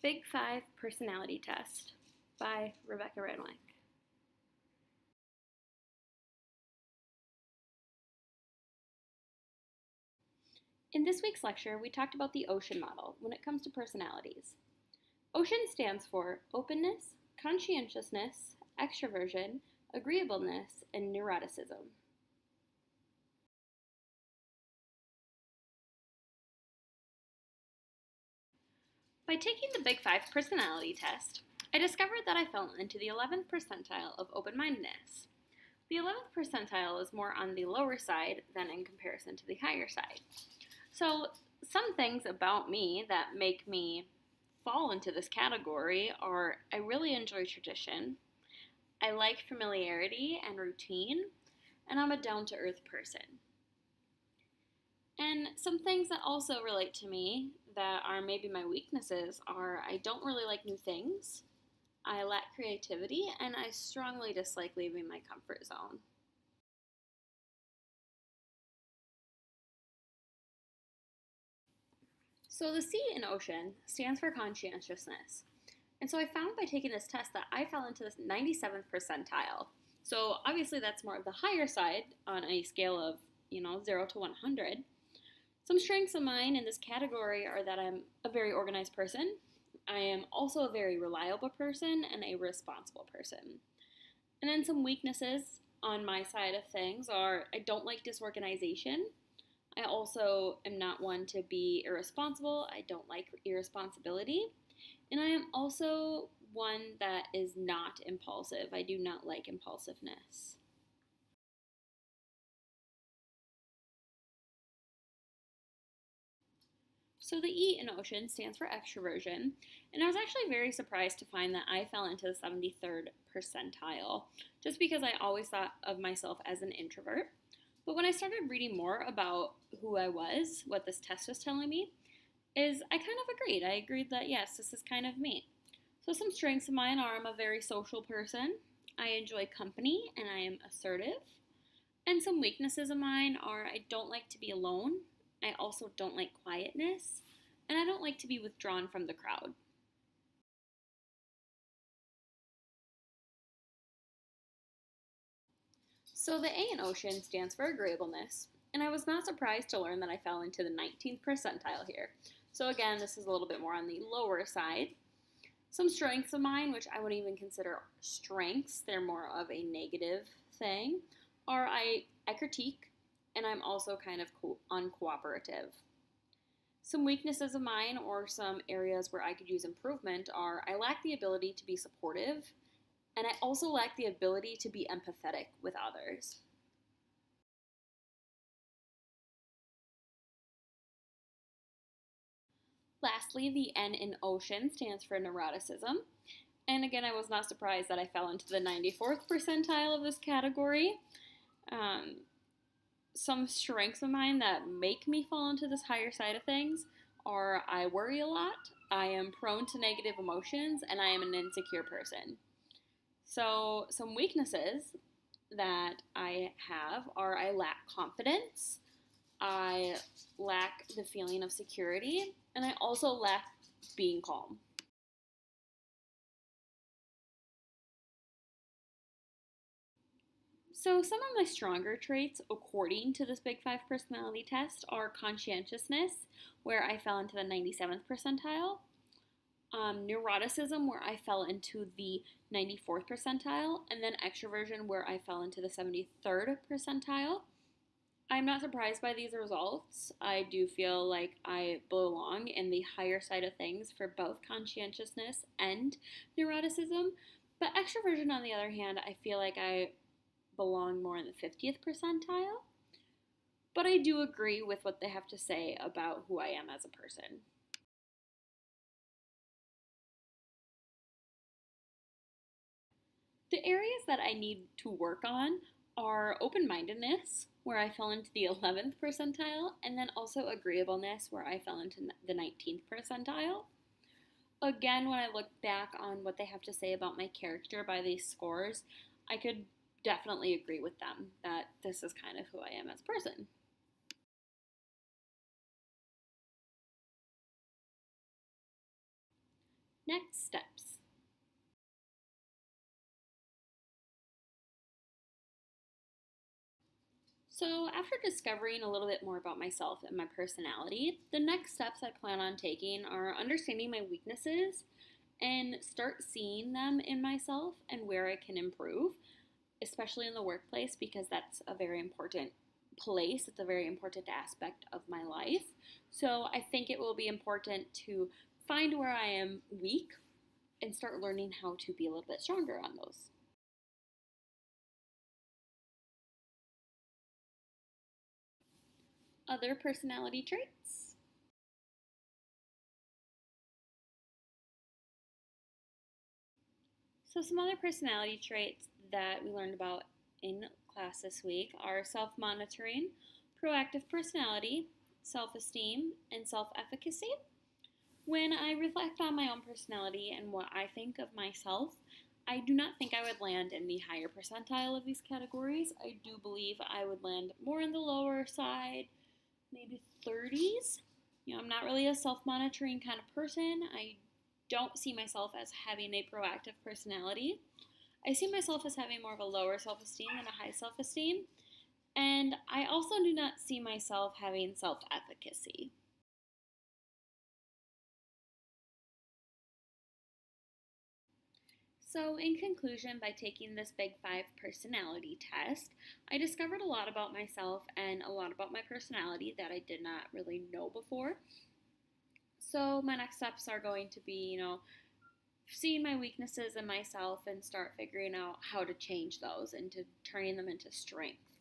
Big Five Personality Test by Rebecca Renwick. In this week's lecture, we talked about the OCEAN model when it comes to personalities. OCEAN stands for openness, conscientiousness, extroversion, agreeableness, and neuroticism. By taking the Big Five personality test, I discovered that I fell into the 11th percentile of open-mindedness. The 11th percentile is more on the lower side than in comparison to the higher side. So, some things about me that make me fall into this category are I really enjoy tradition, I like familiarity and routine, and I'm a down to earth person. And some things that also relate to me that are maybe my weaknesses are I don't really like new things, I lack creativity, and I strongly dislike leaving my comfort zone. So the C in OCEAN stands for conscientiousness. And so I found by taking this test that I fell into this 97th percentile. So obviously that's more of the higher side on a scale of, 0 to 100. Some strengths of mine in this category are that I'm a very organized person. I am also a very reliable person and a responsible person. And then some weaknesses on my side of things are I don't like disorganization. I also am not one to be irresponsible. I don't like irresponsibility. And I am also one that is not impulsive. I do not like impulsiveness. So the E in OCEAN stands for extroversion, and I was actually very surprised to find that I fell into the 73rd percentile, just because I always thought of myself as an introvert. But when I started reading more about who I was, what this test was telling me, is I kind of agreed. I agreed that yes, this is kind of me. So some strengths of mine are I'm a very social person, I enjoy company, and I am assertive. And some weaknesses of mine are I don't like to be alone, I also don't like quietness, and I don't like to be withdrawn from the crowd. So the A in OCEAN stands for agreeableness, and I was not surprised to learn that I fell into the 19th percentile here. So again, this is a little bit more on the lower side. Some strengths of mine, which I wouldn't even consider strengths, they're more of a negative thing, are I critique, and I'm also kind of uncooperative. Some weaknesses of mine or some areas where I could use improvement are I lack the ability to be supportive, and I also lack the ability to be empathetic with others. Lastly, the N in OCEAN stands for neuroticism. And again, I was not surprised that I fell into the 94th percentile of this category. Um, some strengths of mine that make me fall into this higher side of things are I worry a lot, I am prone to negative emotions, and I am an insecure person. So, some weaknesses that I have are I lack confidence, I lack the feeling of security, and I also lack being calm. So, some of my stronger traits, according to this Big Five personality test, are conscientiousness, where I fell into the 97th percentile, neuroticism, where I fell into the 94th percentile, and then extroversion, where I fell into the 73rd percentile. I'm not surprised by these results. I do feel like I belong in the higher side of things for both conscientiousness and neuroticism. But extroversion, on the other hand, I feel like I belong more in the 50th percentile. But I do agree with what they have to say about who I am as a person. The areas that I need to work on are open mindedness, where I fell into the 11th percentile, and then also agreeableness, where I fell into the 19th percentile. Again, when I look back on what they have to say about my character by these scores, I could definitely agree with them that this is kind of who I am as a person. Next steps. So, after discovering a little bit more about myself and my personality, the next steps I plan on taking are understanding my weaknesses and start seeing them in myself and where I can improve, especially in the workplace because that's a very important place. It's a very important aspect of my life. So, I think it will be important to find where I am weak and start learning how to be a little bit stronger on those. Other personality traits. So, some other personality traits that we learned about in class this week are self monitoring, proactive personality, self esteem, and self efficacy. When I reflect on my own personality and what I think of myself, I do not think I would land in the higher percentile of these categories. I do believe I would land more in the lower side, maybe 30s. I'm not really a self monitoring kind of person. I don't see myself as having a proactive personality. I see myself as having more of a lower self esteem than a high self esteem. And I also do not see myself having self efficacy. So, in conclusion, by taking this Big Five personality test, I discovered a lot about myself and a lot about my personality that I did not really know before. So, my next steps are going to be, seeing my weaknesses in myself and start figuring out how to change those into turning them into strength.